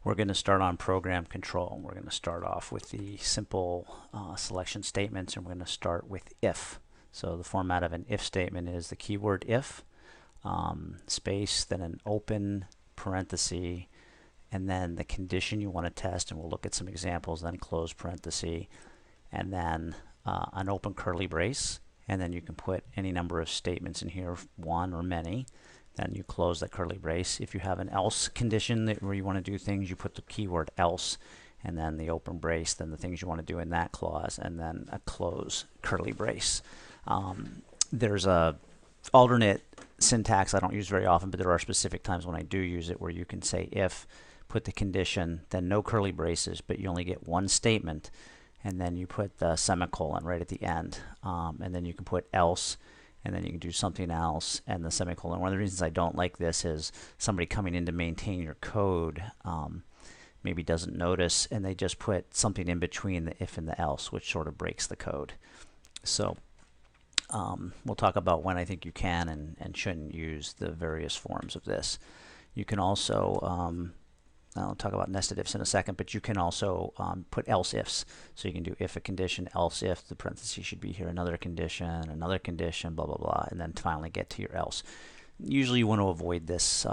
We're going to start on program control. We're going to start off with the simple selection statements, and we're going to start with if. So the format of an if statement is the keyword if, space, then an open parenthesis, and then the condition you want to test, and we'll look at some examples, then close parenthesis, and then an open curly brace, and then you can put any number of statements in here, one or many. Then you close that curly brace. If you have an else condition where you want to do things, you put the keyword else, and then the open brace, then the things you want to do in that clause, and then a close curly brace. There's a alternate syntax I don't use very often, but there are specific times when I do use it, where you can say if, put the condition, then no curly braces, but you only get one statement, and then you put the semicolon right at the end, and then you can put else, and then you can do something else, and the semicolon. One of the reasons I don't like this is somebody coming in to maintain your code maybe doesn't notice, and they just put something in between the if and the else, which sort of breaks the code. So we'll talk about when I think you can and shouldn't use the various forms of this. You can also, I'll talk about nested ifs in a second, but you can also put else ifs. So you can do if a condition, else if, the parentheses should be here, another condition, blah, blah, blah, and then finally get to your else. Usually you want to avoid this,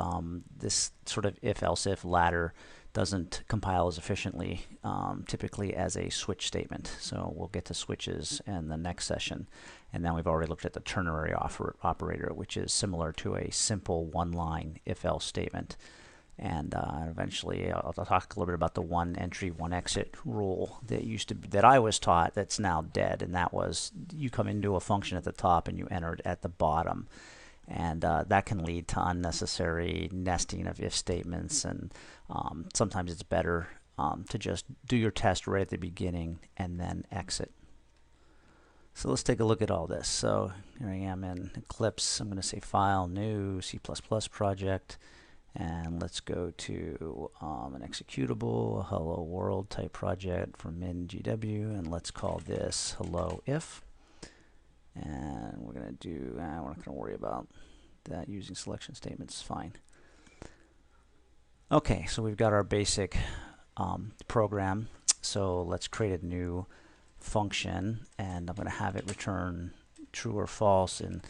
this sort of if, else, if ladder doesn't compile as efficiently typically as a switch statement. So we'll get to switches in the next session. And then we've already looked at the ternary operator, which is similar to a simple one-line if-else statement. And eventually I'll talk a little bit about the one entry, one exit rule that I was taught that's now dead. And that was you come into a function at the top and you enter it at the bottom. And that can lead to unnecessary nesting of if statements, and sometimes it's better to just do your test right at the beginning and then exit. So let's take a look at all this. So here I am in Eclipse. I'm going to say File, New, C++ Project, and let's go to an executable, a Hello World type project from MinGW, and let's call this Hello If. And we're going to do, we're not going to worry about that using selection statements, fine. Okay, so we've got our basic program. So let's create a new function, and I'm going to have it return true or false, and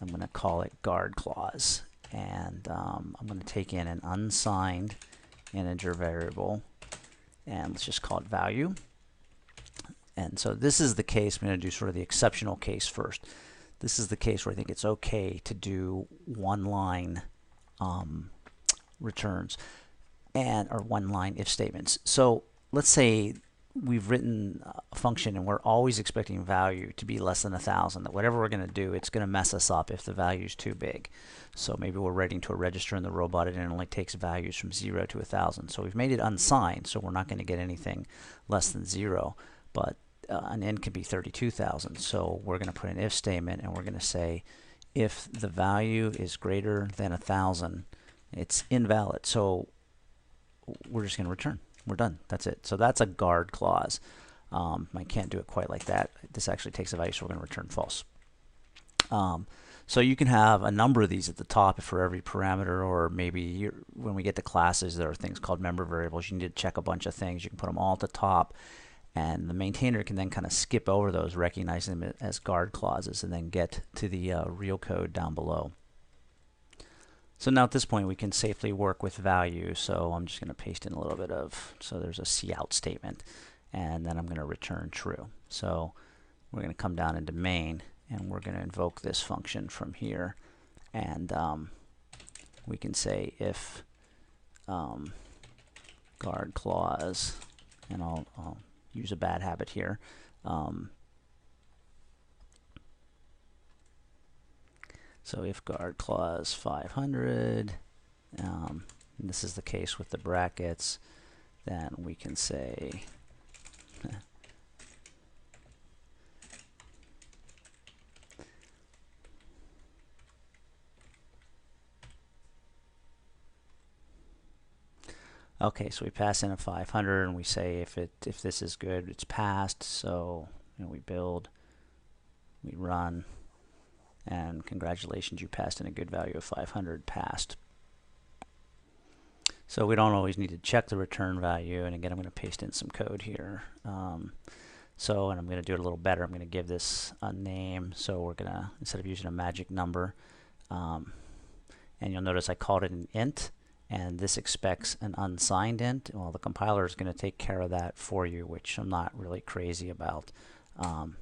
I'm going to call it guard clause. And I'm going to take in an unsigned integer variable, and let's just call it value. And so this is the case. I'm going to do sort of the exceptional case first. This is the case where I think it's okay to do one-line returns or one-line if statements. So let's say we've written a function and we're always expecting value to be less than 1,000. That whatever we're going to do, it's going to mess us up if the value is too big. So maybe we're writing to a register in the robot and it only takes values from 0 to 1,000. So we've made it unsigned, so we're not going to get anything less than 0. But an n can be 32,000. So we're going to put an if statement, and we're going to say if the value is greater than 1,000, it's invalid. So we're just going to return. We're done. That's it. So that's a guard clause. I can't do it quite like that. This actually takes a value, so we're going to return false. So you can have a number of these at the top for every parameter, or maybe when we get to classes, there are things called member variables. You need to check a bunch of things. You can put them all at the top, and the maintainer can then kind of skip over those, recognizing them as guard clauses, and then get to the real code down below. So now at this point we can safely work with value. So I'm just going to paste in a little bit of, so there's a cout statement, and then I'm going to return true. So we're going to come down into main, and we're going to invoke this function from here, and we can say if guard clause, and I'll use a bad habit here. So if guard clause 500, and this is the case with the brackets, then we can say okay, so we pass in a 500, and we say if this is good, it's passed. So we build, we run, and congratulations, you passed in a good value of 500, passed. So we don't always need to check the return value. And again, I'm going to paste in some code here. And I'm going to do it a little better. I'm going to give this a name. So we're going to, instead of using a magic number, and you'll notice I called it an int, and this expects an unsigned int. Well, the compiler is going to take care of that for you, which I'm not really crazy about. So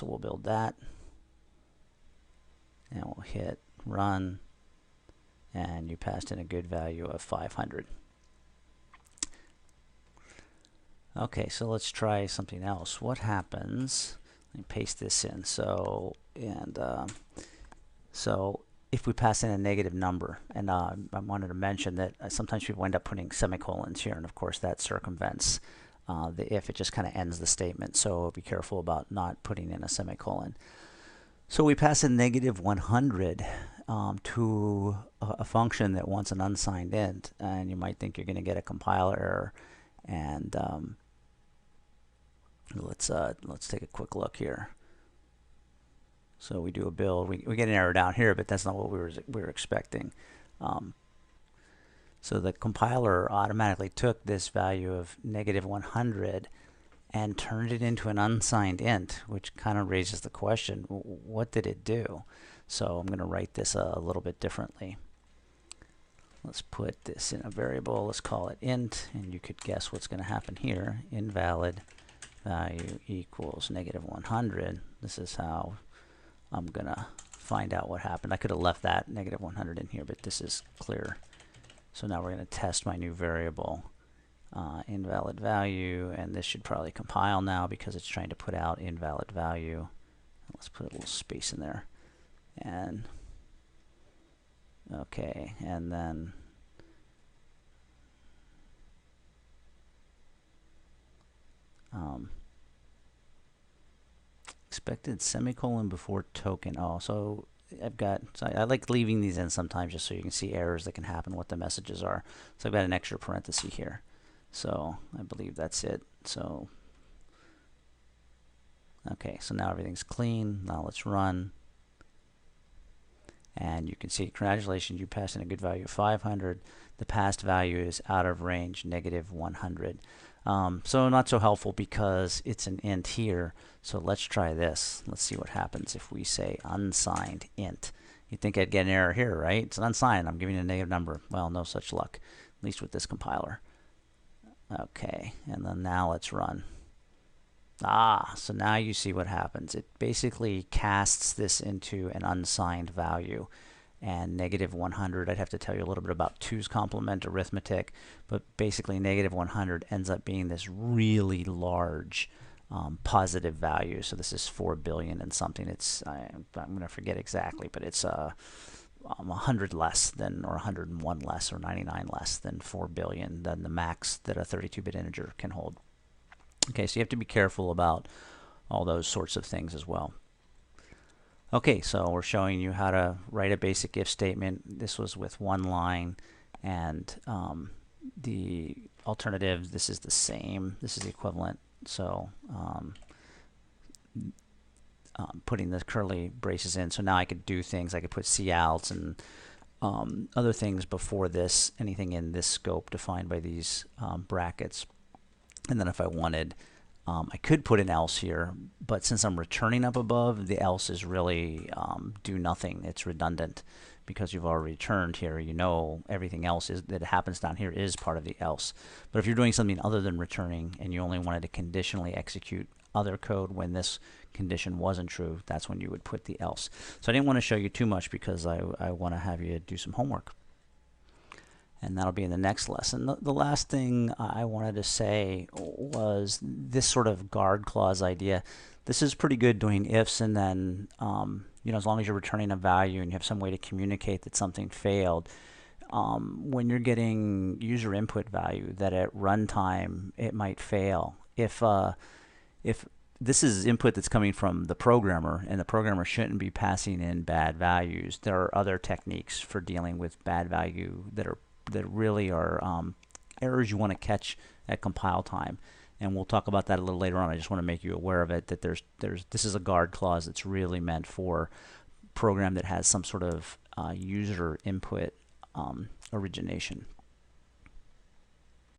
we'll build that, and we'll hit run, and you passed in a good value of 500. Okay, so let's try something else. What happens? Let me paste this in. So if we pass in a negative number, and I wanted to mention that sometimes people end up putting semicolons here, and of course that circumvents the if. It just kind of ends the statement. So be careful about not putting in a semicolon. So we pass in negative 100 to a function that wants an unsigned int, and you might think you're going to get a compiler error. And let's take a quick look here. So we do a build. We get an error down here, but that's not what we were expecting. So the compiler automatically took this value of negative 100 and turned it into an unsigned int, which kind of raises the question, what did it do? So I'm going to write this a little bit differently. Let's put this in a variable. Let's call it int, and you could guess what's going to happen here. Invalid value equals negative 100. This is how I'm going to find out what happened. I could have left that negative 100 in here, but this is clear. So now we're going to test my new variable. Invalid value, and this should probably compile now because it's trying to put out invalid value. Let's put a little space in there, and okay, and then expected semicolon before token. Oh, so I like leaving these in sometimes just so you can see errors that can happen, what the messages are. So I've got an extra parenthesis here. So I believe that's it. So okay, so now everything's clean. Now let's run. And you can see, congratulations, you passed in a good value of 500. The passed value is out of range, negative 100. So not so helpful because it's an int here. So let's try this. Let's see what happens if we say unsigned int. You'd think I'd get an error here, right? It's an unsigned. I'm giving it a negative number. Well, no such luck, at least with this compiler. Okay, and then now let's run. So now you see what happens. It basically casts this into an unsigned value. And negative 100, I'd have to tell you a little bit about 2's complement arithmetic, but basically negative 100 ends up being this really large positive value. So this is 4 billion and something. I'm going to forget exactly, but it's 100 less than, or 101 less, or 99 less than 4 billion, than the max that a 32-bit integer can hold. Okay, so you have to be careful about all those sorts of things as well. Okay, so we're showing you how to write a basic if statement. This was with one line, and the alternative, this is the same. This is the equivalent. So putting the curly braces in. So now I could do things. I could put couts and other things before this, anything in this scope defined by these brackets. And then if I wanted, I could put an else here, but since I'm returning up above, the else is really do nothing. It's redundant because you've already returned here. You know everything else that happens down here is part of the else. But if you're doing something other than returning and you only wanted to conditionally execute other code when this condition wasn't true, that's when you would put the else. So I didn't want to show you too much because I want to have you do some homework. And that'll be in the next lesson. The last thing I wanted to say was this sort of guard clause idea. This is pretty good doing ifs, and then you know, as long as you're returning a value and you have some way to communicate that something failed, when you're getting user input value that at runtime it might fail. If this is input that's coming from the programmer, and the programmer shouldn't be passing in bad values, there are other techniques for dealing with bad value that really are errors you want to catch at compile time, and we'll talk about that a little later on. I just want to make you aware of it, that this is a guard clause that's really meant for program that has some sort of user input origination.